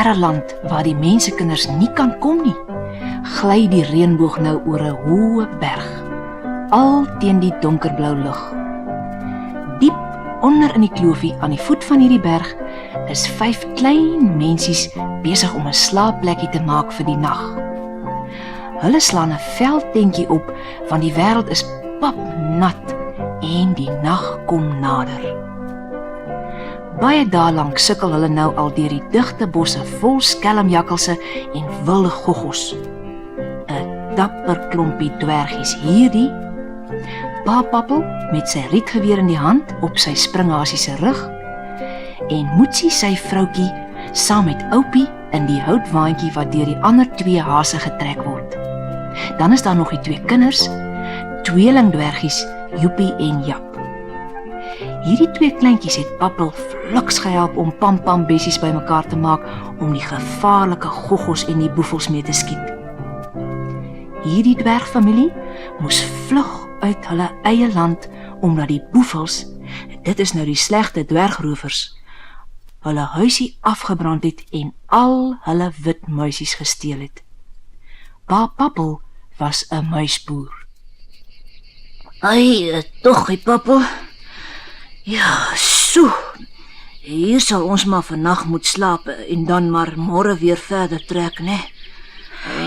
verre land waar die mensekinders nie kan kom nie, gly die reënboog nou oor 'n hoë berg, al teen die donkerblou lug. Diep onder in die kloofie aan die voet van hierdie berg is 5 klein mensies besig om 'n slaapplekkie te maak vir die nag. Hulle slaan 'n veldtentjie op, want die wêreld is papnat en die nag kom nader. Baie dae lank sukkel hulle nou al deur die digte bosse vol skelmjakkalse en wilde goggos. 'n Dapper klompie dwergies hierdie. Pa Pappel met sy rietgeweer in die hand op sy springhasie se rug en Moetsie sy vroutjie saam met Oupie in die houtwaandjie wat deur die ander 2 hase getrek word. Dan is daar nog die 2 kinders, tweelingdwergies Joepie en Jap. Hierdie 2 kleintjies het Pappel fliks gehelp om pampambessies bymekaar te maak om die gevaarlike goggos en die boefels mee te skiet. Hierdie dwergfamilie moes vlug uit hulle eie land omdat die boefels, dit is nou die slegte dwergrovers, hulle huisie afgebrand het en al hulle wit muisies gesteel het. Pa Pappel was 'n muisboer. Ai, tog, Pappel. Ja, so. Hier sal ons maar vannag moet slaap en dan maar môre weer verder trek, né?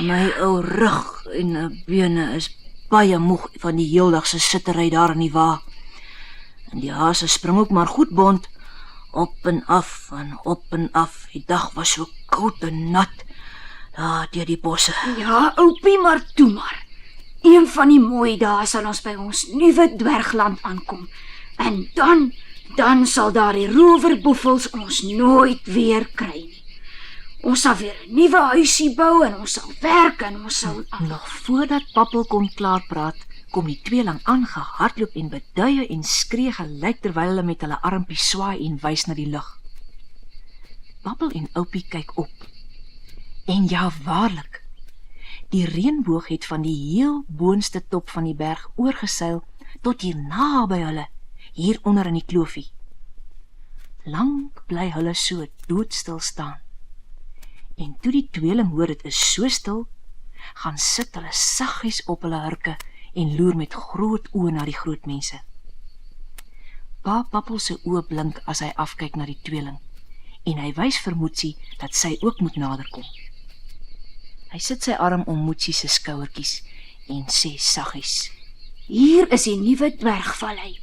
My ou rug en bene is baie moeg van die heeldag se sittery daar in die wa. En die hase spring ook maar goed bond, op en af en op en af. Die dag was so koud en nat daar deur die bosse. Ja, Oupie, maar toe maar. Een van die mooi dae sal ons by ons nuwe dwergland aankom. En dan sal daar die rowerboefels ons nooit weer kry nie. Ons sal weer 'n nuwe huisie bou en ons sal werk en ons sal... Nog voordat Pappel kon klaar praat, kom die tweeling aangehardloop en beduie en skree gelyk terwyl hulle met hulle armpies swaai en wys na die lug. Pappel en Oupie kyk op. En ja, waarlik, die reënboog het van die heel boonste top van die berg oorgeseil tot hier naby hulle, hier onder in die kloofie. Lank bly hulle so doodstil staan. En toe die tweeling hoor dit is so stil, gaan sit hulle saggies op hulle hurke en loer met groot oë na die groot mense. Pa Pappel se oë blink as hy afkyk na die tweeling en hy wys vir Moetsie dat sy ook moet naderkom. Hy sit sy arm om Moetsie se skouertjies en sê saggies: Hier is die nuwe dwergvallei.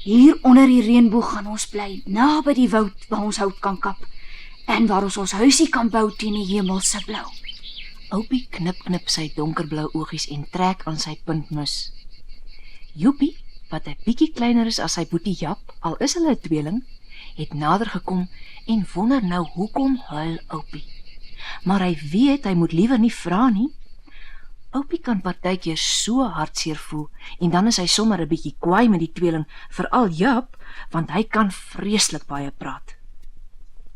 Hier onder die reënboog gaan ons bly, naby die woud waar ons hout kan kap en waar ons huisie kan bou teen die hemelse blou. Oupie knip sy donkerblou oogies en trek aan sy puntmus. Joepie, wat 'n bietjie kleiner is as sy boetie Jap, al is hulle 'n tweeling, het nader gekom en wonder nou hoekom huil Oupie. Maar hy weet hy moet liewer nie vra nie. Oupie kan partykeer so hartseer voel en dan is hy sommer 'n bietjie kwaai met die tweeling, veral Jap, want hy kan vreeslik baie praat.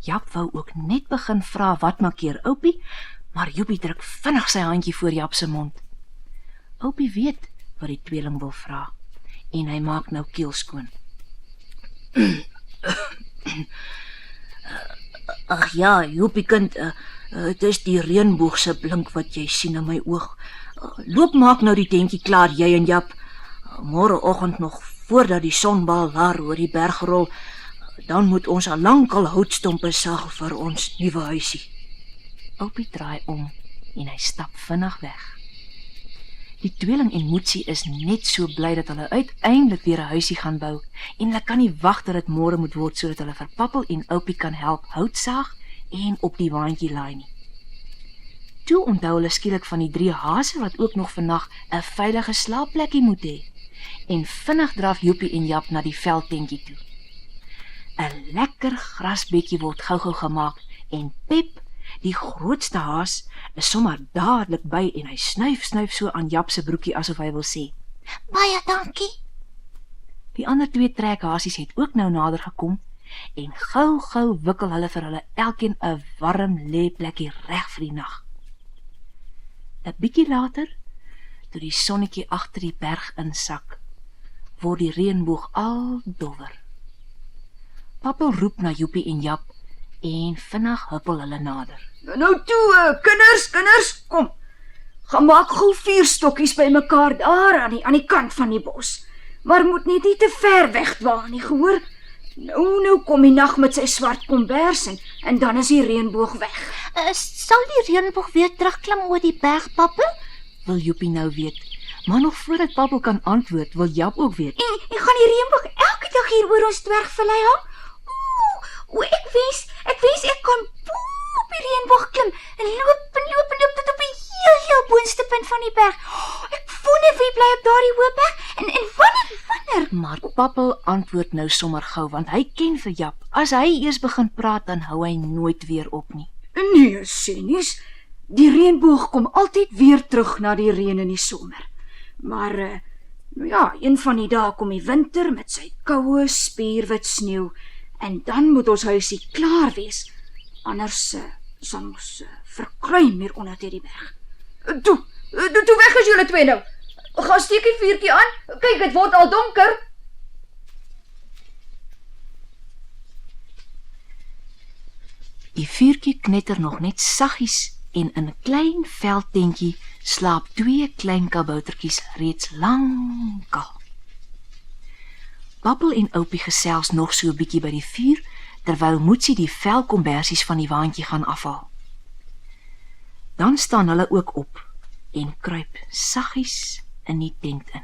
Jap wou ook net begin vra wat maak keer Oupie, maar Joepie druk vinnig sy handjie voor Jap se mond. Oupie weet wat die tweeling wil vra en hy maak nou keel skoon. Ag ja, Joepie kind, het is die reënboog se blink wat jy sien in my oog. Loop maak nou die tentjie klaar, jy en Jap. Môreoggend nog voordat die sonbal daar oor die berg rol, dan moet ons al lankal houtstompe sag vir ons nuwe huisie. Oupie draai om en hy stap vinnig weg. Die tweeling en Moetsie is net so bly dat hulle uiteindelik weer 'n huisie gaan bou en hulle kan nie wag dat dit môre moet word sodat hulle vir Pappel en Oupie kan help hout saag en op die waandjie laai nie. Toe onthou hulle skielik van die 3 hase wat ook nog vannag 'n veilige slaapplekkie moet hê en vinnig draf Joepie en Jap na die veldtentjie toe. 'n Lekker grasbedjie word gou-gou gemaak en Pep, die grootste haas, is sommer dadelik by en hy snuif so aan Jap se broekie asof hy wil sê: Baie dankie. Die ander 2 trekhasies het ook nou nader gekom en gou wikkel hulle vir hulle elkeen 'n warm lêplekkie reg vir die nag. 'n Bietjie later, toe die sonnetjie agter die berg insak, word die reënboog al dowwer. Pappel roep na Joepie en Jap en vinnig huppel hulle nader. Nou toe, kinders, kom. Gaan maak gou 4 stokkies bymekaar daar aan die kant van die bos. Maar moet net nie te ver wegdwaal nie, gehoor? Nou kom die nag met sy swart kombers en dan is die reënboog weg. Sal die reënboog weer terugklim oor die berg, Pappel? Wil Joepie nou weet. Maar nog voordat Pappel kan antwoord, wil Jap ook weet. En gaan die reënboog elke dag hier oor ons dwergvallei hang? Ek wens ek kan op die reënboog klim en loop tot op die heel boonste punt van die berg. Ek wonder wie bly op daardie hoë berg en wanneer? Maar Pappel antwoord nou sommer gou, want hy ken vir Jap. As hy eers begin praat, dan hou hy nooit weer op nie. Nee, Sennies, die reënboog kom altyd weer terug na die reën in die somer. Maar, een van die dae kom die winter met sy koue, spierwit sneeu en dan moet ons huisie klaar wees. Anders sal ons verkruim hier onder die berg. Toe weg is julle twee nou. Gaan steek die vuurtjie aan. Kyk, dit word al donker. Die vuurtjie knetter nog net saggies en in 'n klein veldtentjie slaap 2 klein kaboutertjies reeds lankal. Pappel en Oupie gesels nog so 'n bietjie by die vuur, terwyl Moetsie die velkombersies van die waantjie gaan afhaal. Dan staan hulle ook op en kruip saggies in die tent in.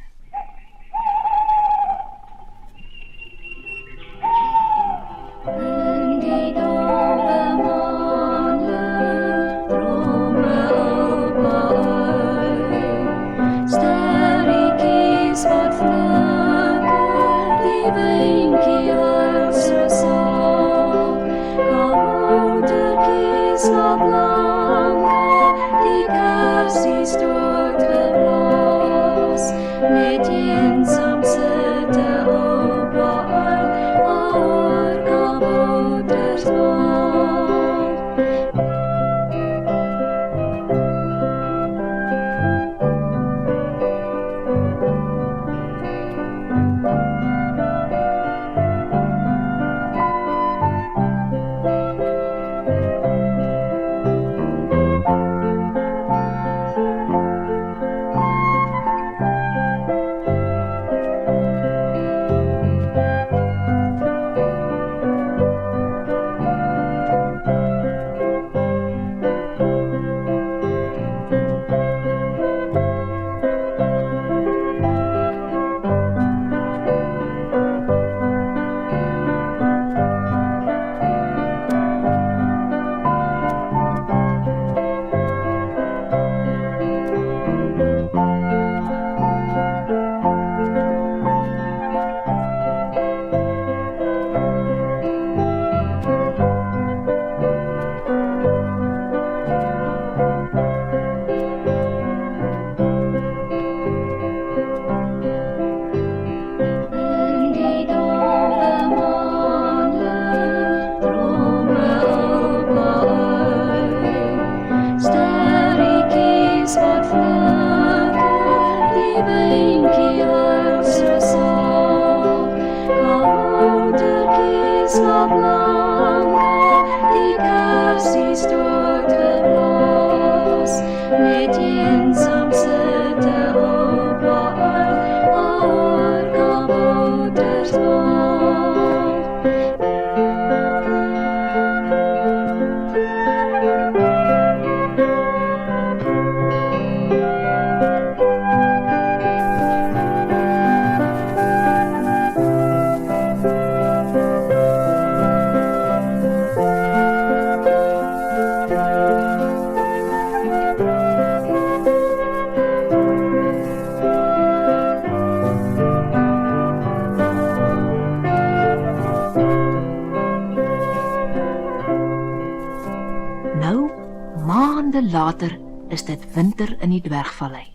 Later is dit winter in die dwergvallei.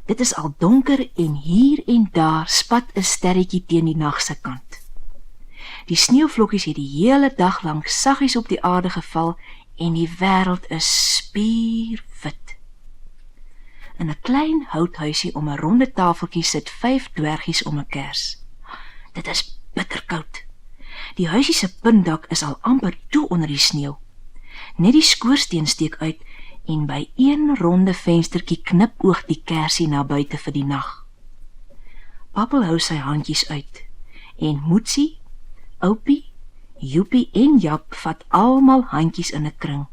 Dit is al donker en hier en daar spat 'n sterretjie teen die nag se kant. Die sneeuvlokkies het die hele dag lank saggies op die aarde geval en die wêreld is spierwit. In 'n klein houthuisie om 'n ronde tafeltjie sit 5 dwergies om 'n kers. Dit is bitterkoud. Die huisie se puntdak is al amper toe onder die sneeu. Net die skoorsteen steek uit en by een ronde venstertjie knipoog die kersie na buite vir die nag. Pappel hou sy handjies uit en Moetsie, Oupie, Joepie en Jap vat almal handjies in 'n kring.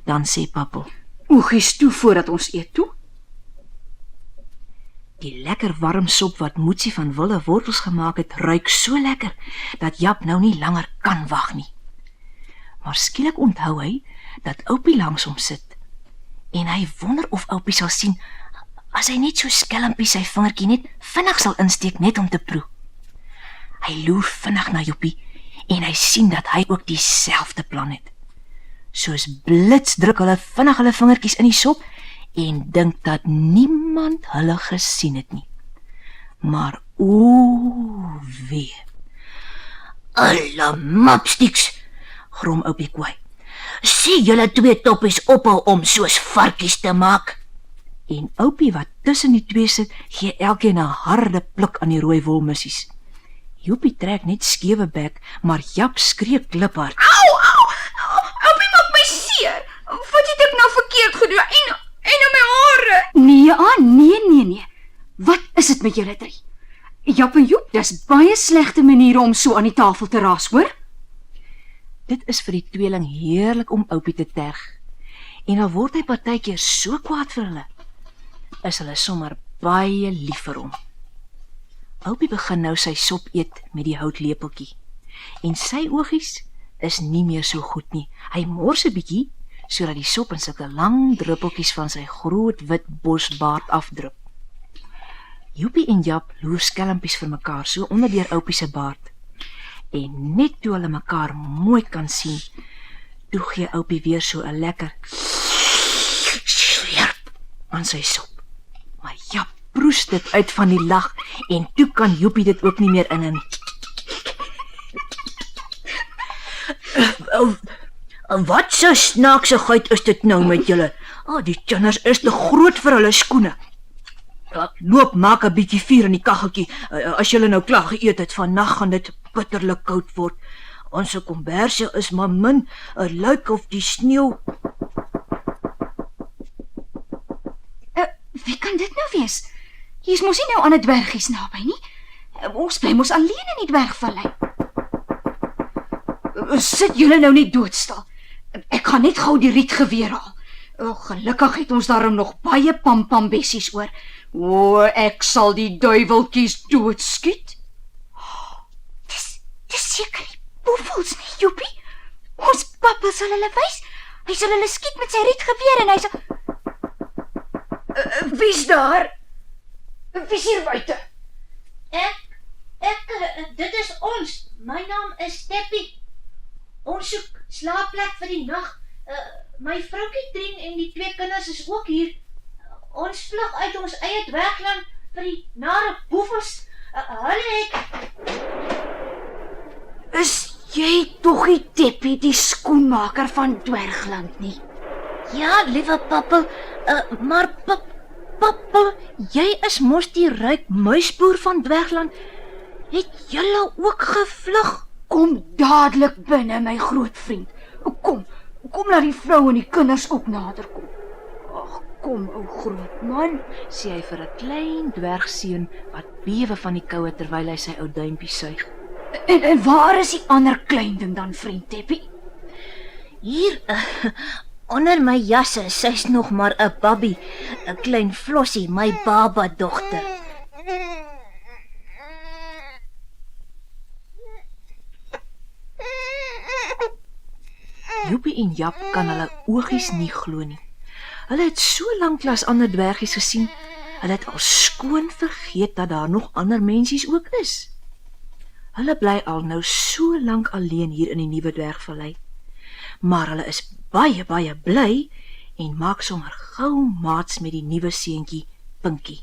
Dan sê Pappel: Oegies toe voordat ons eet toe. Die lekker warm sop wat Moetsie van wilde wortels gemaak het, ruik so lekker dat Jap nou nie langer kan wag nie. Maar skielik onthou hy dat Oupie langs hom sit en hy wonder of Oupie sal sien as hy net so skelmpie sy vingertjie net vinnig sal insteek net om te proe. Hy loer vinnig na Joepie en hy sien dat hy ook dieselfde plan het. Soos blits druk hulle vinnig hulle vingertjies in die sop en dink dat niemand hulle gesien het nie. Maar wee. Alle mapsticks, grom Oupie Kwaai. Sien julle twee toppies ophou om soos varkies te maak? En Oupie wat tussen die twee sit, gee elkeen 'n harde pluk aan die rooi wolmissies. Joepie trek net skewe bek, maar Jap skree kliphard. Au! Oupie maak my seer. Wat het ek nou verkeerd gedoen? En my hare. Nee. Wat is dit met julle drie? Jap en Joep, dis baie slegte maniere om so aan die tafel te raas, hoor? Dit is vir die tweeling heerlik om Oupie te terg. En al word hy partykeer so kwaad vir hulle, is hulle sommer baie lief vir hom. Oupie begin nou sy sop eet met die houtlepeltjie. En sy oogies is nie meer so goed nie. Hy mors 'n bietjie, sodat die sop in sulke lang druppeltjies van sy groot wit bosbaard afdrup. Joepie en Jap loer skelmpies vir mekaar so onder deur Oupie se baard. En net toe hulle mekaar mooi kan sien, toe gee Oupie weer so 'n lekker slurp aan sy sop. Maar Jap proes dit uit van die lag en toe kan Joepie dit ook nie meer in. Wat so snaaksigheid is dit nou met julle? Die kinders is te groot vir hulle skoene. Loop, maak 'n bietjie vuur in die kaggeltjie. As julle nou klaar geëet het, vannag gaan dit bitterlik koud word. Ons kombersie is maar min, 'n luik of die sneeu. Wie kan dit nou wees? Hier is mos nie nou ander dwergies naby nie. Ons bly mos alleen in die dwergvallei. Sit julle nou net doodstil. Ek gaan net gou die rietgeweer haal. Gelukkig het ons daarom nog baie pampambessies oor. Ek sal die duiweltjies doodskiet. Dis seker die boefels nie, Joepie. Ons pappa sal hulle wys. Hy sal hulle skiet met sy rietgeweer en hy sal... Wie's daar? Wie's hier buite? Dit is ons. My naam is Teppie. Ons soek slaapplek vir die nag. My vroukie Trien en die twee kinders is ook hier. Ons vlug uit ons eie dwergland vir die nare boefels. Hulle het... Is jy tog die Teppie, die skoenmaker van Dwergland nie? Ja, liewe Pappel, maar Pappel, jy is mos die ryk muisboer van Dwergland. Het julle ook gevlug? Kom dadelik binne, my groot vriend. Kom laat die vrou en die kinders ook nader kom. Ag, kom, ou groot man, sê hy vir 'n klein dwergseun wat bewe van die koue terwyl hy sy ou duimpie suig. En waar is die ander klein ding dan, vriend Teppie? Hier, onder my jasse, sy's nog maar 'n babbie, 'n klein Flossie, my baba dogter. Joepie en Jap kan hulle oogies nie glo nie. Hulle het so lank as ander dwergies gesien, hulle het al skoon vergeet dat daar nog ander mensies ook is. Hulle bly al nou so lank alleen hier in die nuwe dwergvallei. Maar hulle is baie bly en maak sommer gou maats met die nuwe seentjie Pinkie.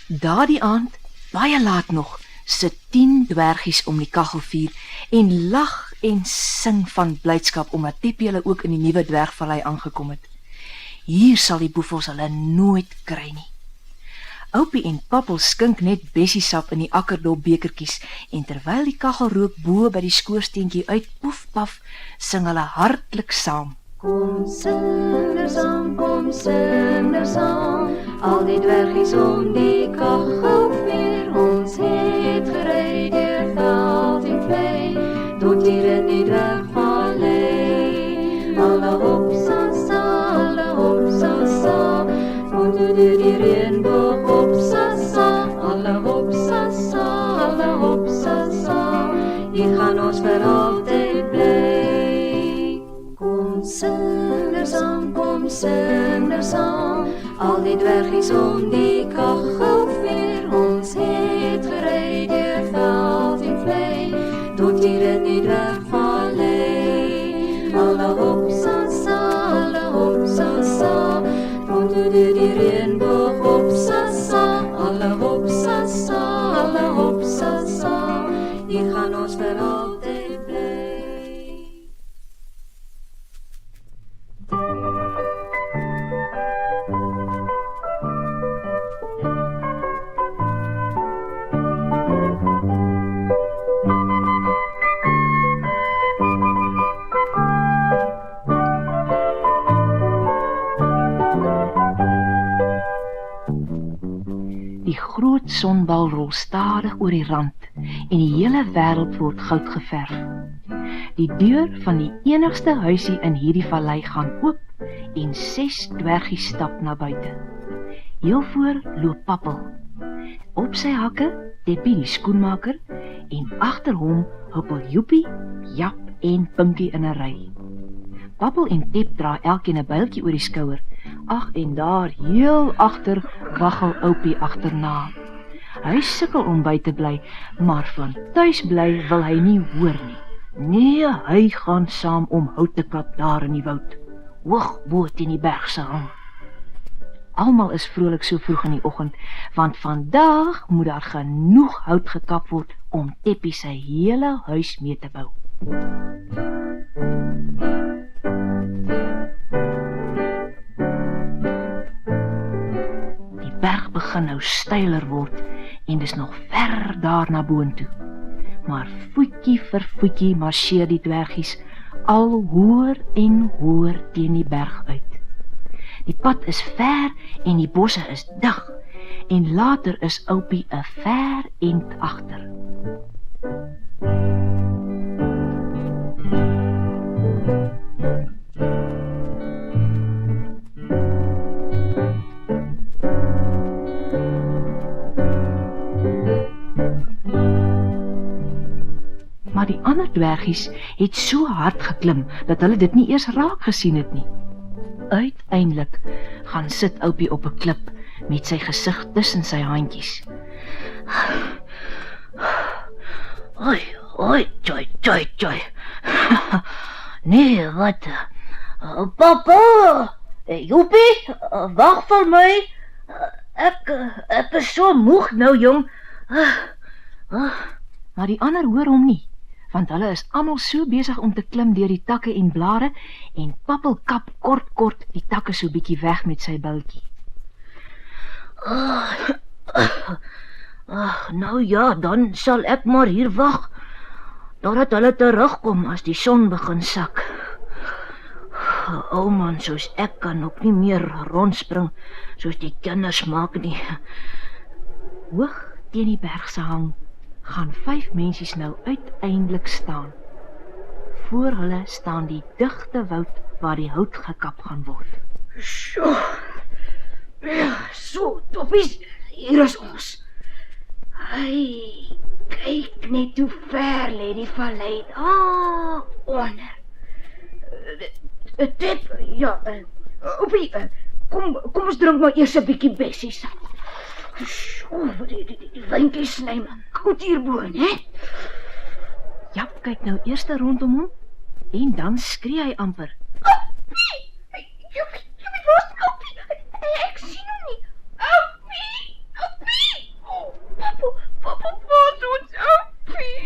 Daardie aand, baie laat nog, sit 10 dwergies om die kaggelvuur en lag en sing van blydskap omdat Teppie hulle ook in die nuwe dwergvallei aangekom het. Hier sal die boefels hulle nooit kry nie. Oupie en Pappel skink net bessiesap in die akkerdop bekertjies en terwyl die kaggelrook bo by die skoorsteentjie uit poef paf, sing hulle hartlik saam. Kom sing er saam, al die dwergies om die kachelvuur. Ons het gery deur veld en vlei, tot hier in die dwergvallei. Alle hop sa sa, moet deur die reënboog hop sa sa. Alle hop sa sa, hier gaan ons vir altyd bly. Kom sing er saam, al die dwergies om die kachelvuur. Ons het gery deur veld en vlei, tot hier in die dwergvallei. Alle hop sa sa, want deur die reënboog hop sa sa. Alle hop sa sa, hier gaan ons vir altyd bly. Die groot sonbal rol stadig oor die rand en die hele wêreld word goud geverf. Die deur van die enigste huisie in hierdie vallei gaan oop en 6 dwergies stap na buite. Heel voor loop Pappel. Op sy hakke Teppie die skoenmaker en agter hom huppel Joepie, Jap en Pinkie in 'n ry. Pappel en Tep dra elkeen 'n builtjie oor die skouer. Ag, en daar heel agter waggel Oupie agterna. Hy sukkel om by te bly, maar van tuis bly wil hy nie hoor nie. Nee, hy gaan saam om hout te kap daar in die woud, hoog bo teen die berg se hang. Almal is vrolik so vroeg in die oggend, want vandag moet daar genoeg hout gekap word om Teppie sy hele huis mee te bou. Die berg begin nou steiler word en dis nog ver daar na boontoe. Maar voetjie vir voetjie marseer die dwergies al hoër en hoër teen die berg uit. Die pad is ver en die bosse is dig en later is Oupie 'n ver end agter. Maar die ander dwergies het so hard geklim dat hulle dit nie eers raak gesien het nie. Uiteindelik gaan sit Oupie op 'n klip met sy gesig tussen sy handjies. Oi, joy. Nee, wat? Papa, Joepie, wag vir my. Ek is so moeg nou, jong. Maar die ander hoor hom nie, want hulle is almal so besig om te klim deur die takke en blare en Pappel kap kort die takke so bietjie weg met sy bultjie. Nou ja, dan sal ek maar hier wag totdat hulle terugkom as die son begin sak. Ou man, soos ek kan ook nie meer rondspring soos die kinders maak nie. Hoog teen die berg se hang gaan 5 mensies nou uiteindelik staan. Voor hulle staan die digte woud waar die hout gekap gaan word. So, toppies, hier is ons. Hey, kyk net hoe ver lê die vallei daar onder. Tep, ja, Oupie, kom ons drink maar eers 'n bietjie bessies. Die wynkie sny my koud hierbo, hè? Jap kyk nou eers rondom hom en dan skree hy amper. Joepie, waar is Oupie? Ek sien hom nie. Oupie! Papa, waar is ons Oupie?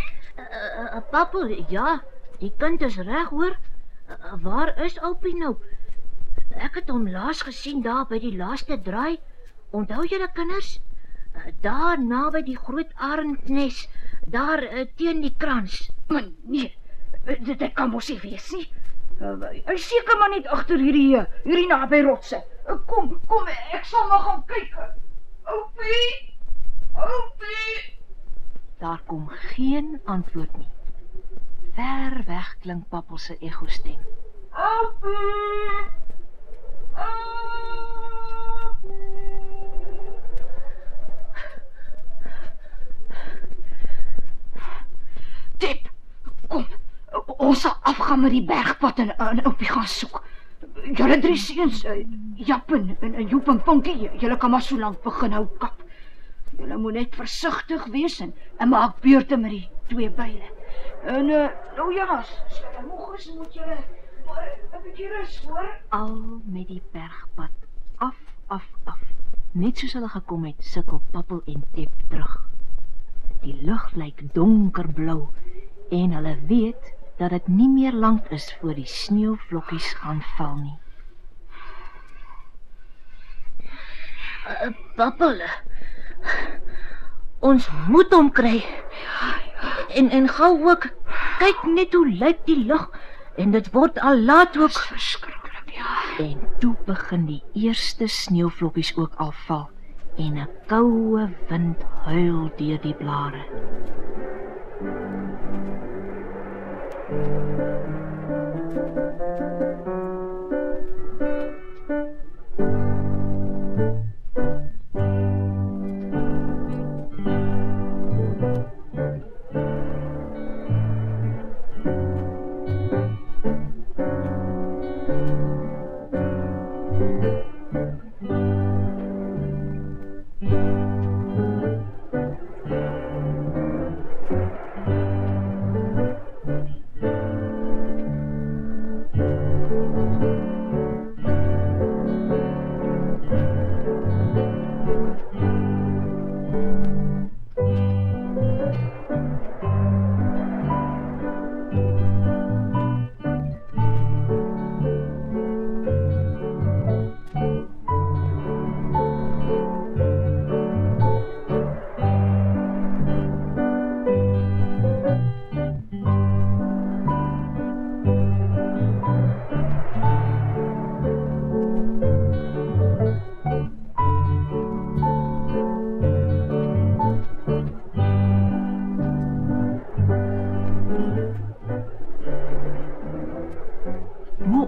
Pappel, ja, die kind is reg hoor. Waar is Oupie nou? Ek het hom laas gesien daar by die laaste draai. Onthou julle kinders? Daar naby die groot arendnes, daar teen die krans. Maar nee, dit kan mos nie wees nie. Hy is seker maar net agter hierdie naby rotse. Kom, ek sal maar gaan kyk. Oupie! Daar kom geen antwoord nie. Ver weg klink Pappel se ekho-stem. Tip, kom, ons sal afgaan met die bergpad en Oupie gaan soek. Julle 3 seuns, Jap en Joep en Punkie, julle kan maar so lank begin hou kap. Julle moet net versigtig wees en maak beurte met die 2 byle. En nou ja, as julle moeg is, moet julle maar 'n bietjie rus, hoor. Al met die bergpad af. Net soos hulle gekom het, sukkel Pappel en Tip terug. Die lug lyk donkerblou en hulle weet dat dit nie meer lank is voor die sneeuvlokkies gaan val nie. Pappel, ons moet hom kry. En gou ook, kyk net hoe lyk die lug. En dit word al laat ook. Verskriklik, ja. En toe begin die eerste sneeuvlokkies ook al val en 'n koue wind huil deur die blare.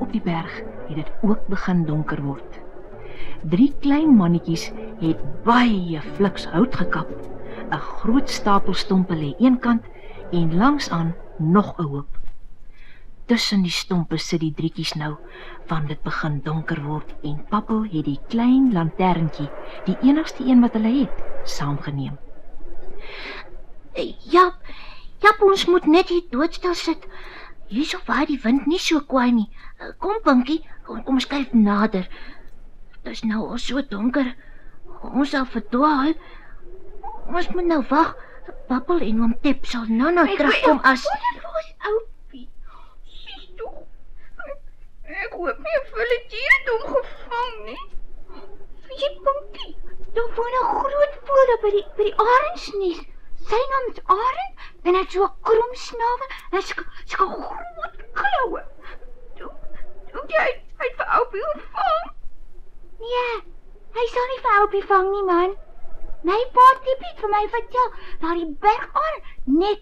Op die berg het dit ook begin donker word. 3 klein mannetjies het baie fliks hout gekap. 'n Groot stapel stompe lê eenkant en langsaan nog 'n hoop. Tussen die stompe sit die drietjies nou, want dit begin donker word en Pappel het die klein lanterntjie, die enigste een wat hulle het, saamgeneem. Jap, ons moet net hier doodstil sit. Hierso vaar die wind nie so kwaai nie. Kom, Punkie, kom skuif nader. Dit is nou al so donker. Ons sal verdwaal. Ons moet nou wag. Pappel en oom Tip sal nou terugkom as... Oupie, sies toe. Ek hoop nie hulle dier het hom gevang nie. Weet jy, Punkie, daar woon 'n groot voël by die arendsnes. Sy naam is Arend en hy het so 'n krom snavel en sy kan groot kloue. Dink jy hy het vir Oupie ontvang? Nee, hy sal nie vir Oupie vang nie, man. My pa het vir my vertel dat die bergarend net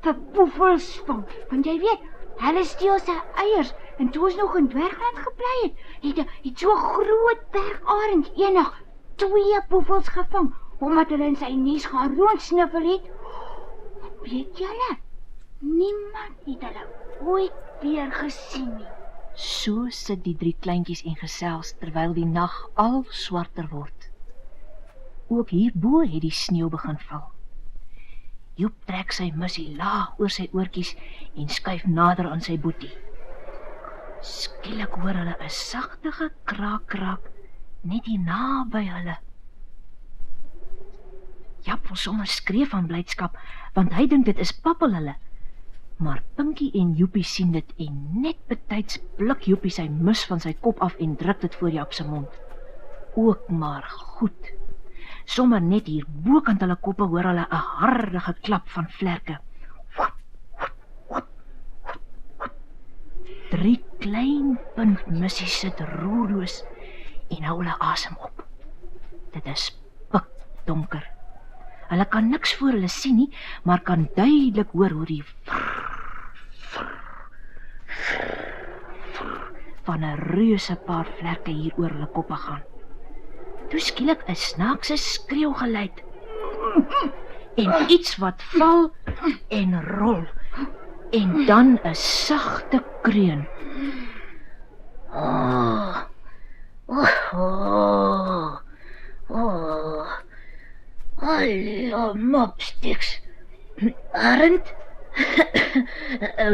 vir boefels vang. Want jy weet, hulle steel sy eiers en toe ons nog in Dwergland gebly het so 'n groot bergarend eendag 2 boefels gevang. Omdat hulle in sy nes gaan rondsniffel het. Weet julle, niemand het hulle ooit weer gesien nie. So sit die 3 kleintjies en gesels terwyl die nag al swarter word. Ook hierbo het die sneeu begin val. Joep trek sy missie laag oor sy oortjies en skuif nader aan sy boetie. Skielik hoor hulle 'n sagte kraak net hier naby hulle. Jap wil sommer skree van blydskap, want hy dink dit is Pappel hulle. Maar Punkie en Joepie sien dit en net betyds blik Joepie sy mis van sy kop af en druk dit voor Jap se mond. Ook maar goed. Sommer net hier bokant hulle koppe hoor hulle 'n harde geklap van vlerke. 3 klein puntmissies sit roerloos en hou hulle asem op. Dit is pikdonker. Hulle kan niks voor hulle sien nie, maar kan duidelik hoor hoe die van 'n reuse paar vlerke hier oor hulle koppe gaan. Toe skielik 'n snaakse skreeugeluid en iets wat val en rol en dan 'n sagte kreun. Hallo, mopsticks. Arend?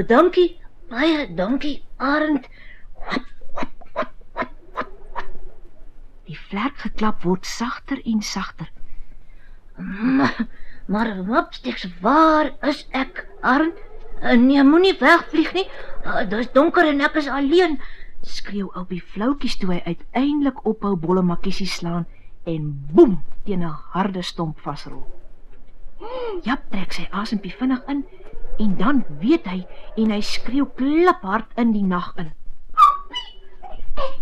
Dankie, baie dankie, Arend. Die vlerkgeklap word sagter en sagter. Maar mopsticks, waar is ek, Arend? Nee, moenie wegvlieg nie. Dis donker en ek is alleen, skreeu Oupie flauwtjies toe hy uiteindelik ophou bollemakkies slaan en boem teen 'n harde stomp vasrol. Jap trek sy asempie vinnig in en dan weet hy en hy skreeu kliphard in die nag in.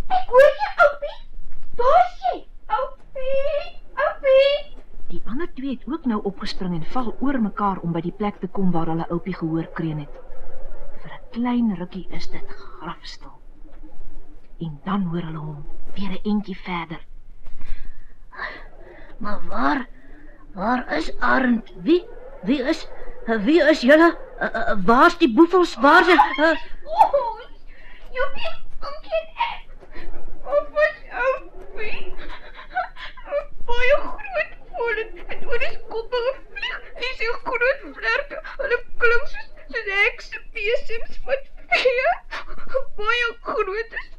Ek hoor jy, Oupie. Daar's jy. Oupie. Die ander twee het ook nou opgespring en val oor mekaar om by die plek te kom waar hulle Oupie gehoor kreun het. Vir 'n klein rukkie is dit grafstil. En dan hoor hulle hom weer 'n entjie verder. Maar waar is Arend? Wie is julle? Waar's die boefels? Waar's Joepie, oomkie en ek. Of was Oupie? Baie groot vol en oor die koppe gevlieg. En sy groot vlerke, hulle klink soos hekse besems wat vee. Baie groot is.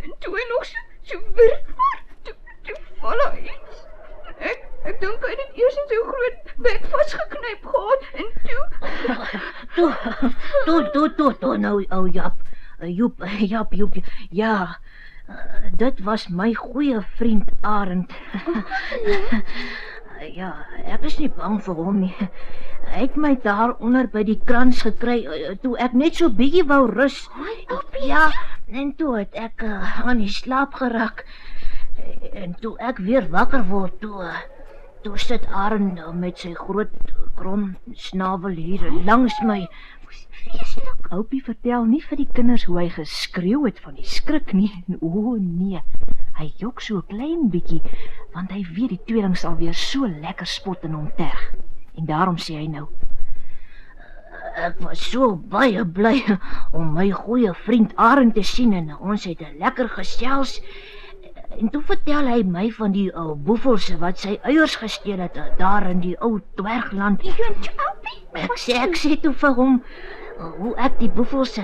En toe hy nog so wit word, toe val hy iets. Ek dink hy het dit eers in sy groot bek vasgeknyp gehad en toe nou, ou Jap. Joep. Ja, dit was my goeie vriend Arend. Ja, ek is nie bang vir hom nie. Hy het my daar onder by die krans gekry, toe ek net so bietjie wou rus. Ja, en toe het ek aan die slaap geraak. En toe ek weer wakker word, toe sit Arend met sy groot krom snavel hier langs my. Oupie vertel nie vir die kinders hoe hy geskreeu het van die skrik nie. O nee, hy jok so 'n klein bietjie, want hy weet die tweeling sal weer so lekker spot en hom terg. En daarom sê hy nou: Ek was so baie bly om my goeie vriend Arend te sien en ons het 'n lekker gesels. En toe vertel hy my van die ou boefels wat sy eiers gesteel het daar in die ou dwergland. Ek sê toe vir hom hoe ek die boefels,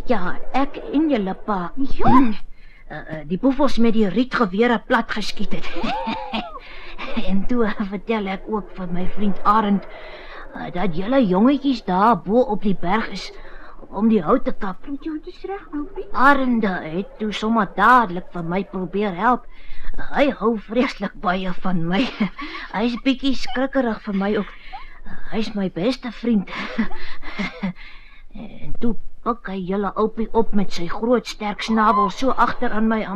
ja, ek en julle pa, die boefels met die rietgewere plat geskiet het. En toe vertel ek ook vir my vriend Arend dat julle jongetjies daar bo op die berg is om die hout te kap. Dis reg, Oupie. Arend het toe sommer dadelik vir my probeer help. Hy hou vreeslik baie van my. Hy's bietjie skrikkerig vir my ook. Hy's my beste vriend. En toe pik hy julle Oupie op met sy groot sterk snabel so agter aan my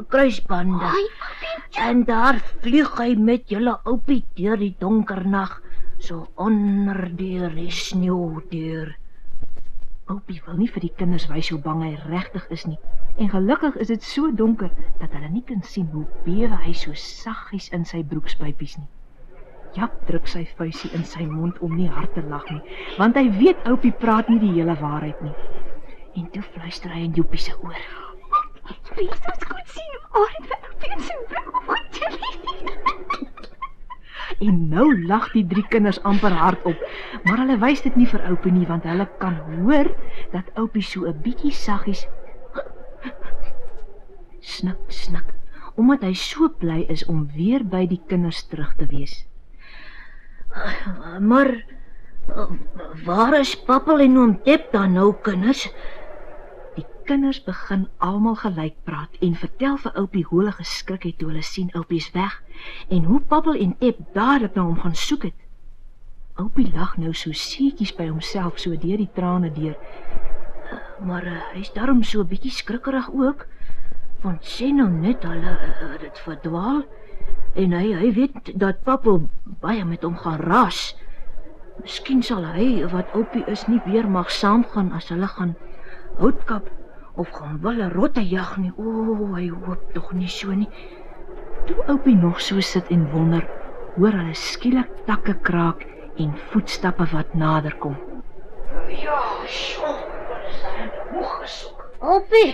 kruisbande. En daar vlieg hy met julle Oupie deur die donker nag, so onder deur die sneeu deur. Oupie wil nie vir die kinders wys hoe bang hy regtig is nie. En gelukkig is dit so donker dat hulle nie kan sien hoe bewe hy so saggies in sy broekspypies nie. Jap druk sy vuisie in sy mond om nie hard te lag nie, want hy weet Oupie praat nie die hele waarheid nie. En toe fluister hy in Joepie se oor: Wie is ons goed sien hoe Arend vir Oupie in sy broek opgetel het. En nou lag die 3 kinders amper hardop, maar hulle wys dit nie vir Oupie nie, want hulle kan hoor dat Oupie so 'n bietjie saggies snik, omdat hy so bly is om weer by die kinders terug te wees. Maar waar is Pappel en oom Tep dan nou, kinders? Die kinders begin almal gelyk praat en vertel vir Oupie hoe hulle geskrik het toe hulle sien Oupie is weg en hoe Pappel en Tep dadelik na hom gaan soek het. Oupie lag nou so seetjies by homself so deur die trane deur. Maar hy's daarom so 'n bietjie skrikkerig ook, want sê nou net hulle het verdwaal en hy weet dat Pappel baie met hom gaan raas. Miskien sal hy wat Oupie is nie weer mag saamgaan as hulle gaan houtkap of gaan wille rotte jag nie. Hy hoop tog nie so nie. Toe Oupie nog so sit en wonder, hoor hulle skielik takke kraak en voetstappe wat nader kom. Ja, so, is daar 'n moeg gesoek. Oupie,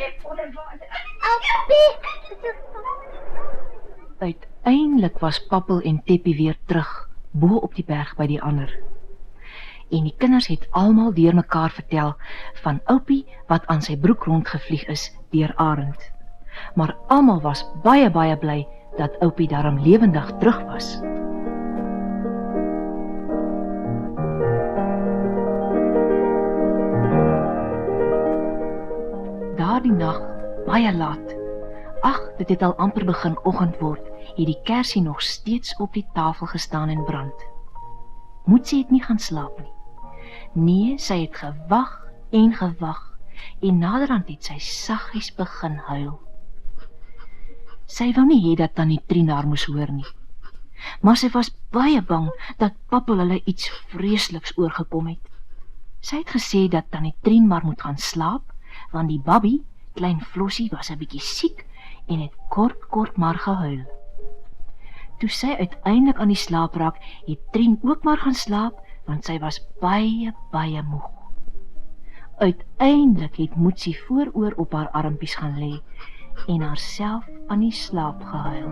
Uiteindelik was Pappel en Teppie weer terug, bo op die berg by die ander. En die kinders het almal deur mekaar vertel van Oupie wat aan sy broek rondgevlieg is deur Arend. Maar almal was baie bly dat Oupie daarom lewendig terug was. Daardie nag, baie laat, dit het al amper begin oggend word, het die kersie nog steeds op die tafel gestaan en brand. Moetsie het nie gaan slaap nie. Nee, sy het gewag en naderhand het sy saggies begin huil. Sy wou nie hê dat Tannie Trien haar moes hoor nie, maar sy was baie bang dat Pappel hulle iets vreesliks oorgekom het. Sy het gesê dat Tannie Trien maar moet gaan slaap, want die babbie, klein Flossie, was 'n bietjie siek en het kort maar gehuil. Toe sy uiteindelik aan die slaap raak, het Trien ook maar gaan slaap, want sy was baie moeg. Uiteindelik het Moetsie vooroor op haar armpies gaan lê en haarself aan die slaap gehuil.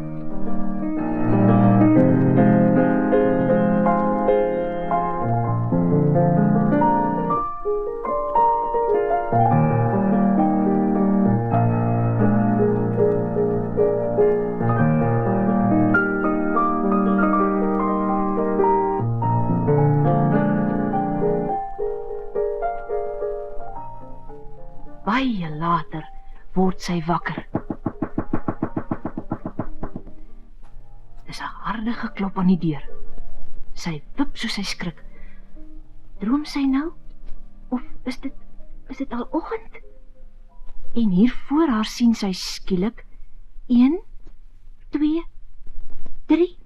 Baie later word sy wakker. Dis 'n harde geklop aan die deur. Sy wip soos sy skrik. Droom sy nou? Of is dit al oggend? En hier voor haar sien sy skielik 1, 2, 3,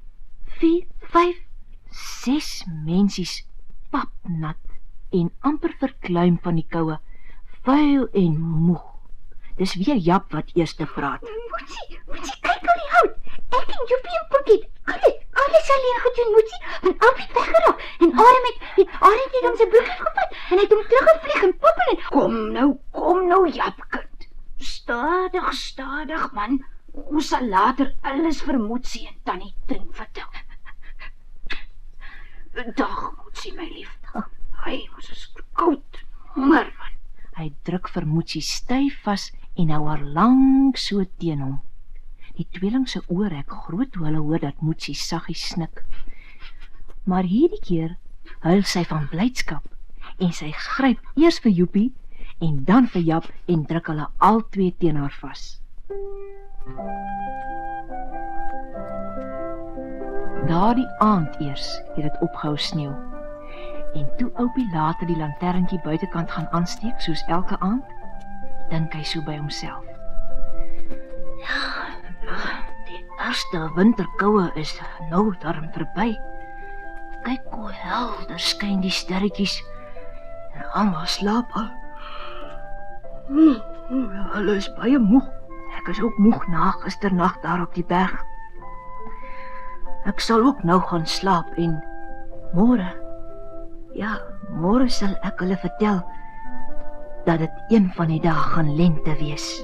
4, 5, 6 mensies papnat en amper verkluim van die koue, vuil en moeg. Dis weer Jap wat eers te praat. Moetsie, kyk al die hout. Ek en Joepie en Poekie, alles alleen gedoen, Moetsie, want Oupie het weggeraak en Arend het hom sy broekie gevat en het hom teruggevlieg en Poppel en... Kom nou, Japkind. Stadig, man. Ons sal later alles vir Moetsie en Tannie Trien vertel. Dag, Moetsie, my lief. Hy was koud, honger, man. Hy druk vir Moetsie styf vas en hou haar lang so teen hom. Die tweeling se oë rek groot toe hulle hoor dat Moetsie saggies snik. Maar hierdie keer huil sy van blydskap en sy gryp eers vir Joepie en dan vir Jap en druk hulle albei teen haar vas. Daardie aand eers het dit opgehou sneeu. En toe Oupie later die lanterntjie buitekant gaan aansteek soos elke aand, dink hy so by homself. Ja, die eerste winterkoue is nou darm verby. Kyk hoe helder skyn die sterretjies en almal slaap al. Hulle is baie moeg. Ek is ook moeg na gisternag daar op die berg. Ek sal ook nou gaan slaap en môre sal ek hulle vertel dat dit een van die dae gaan lente wees.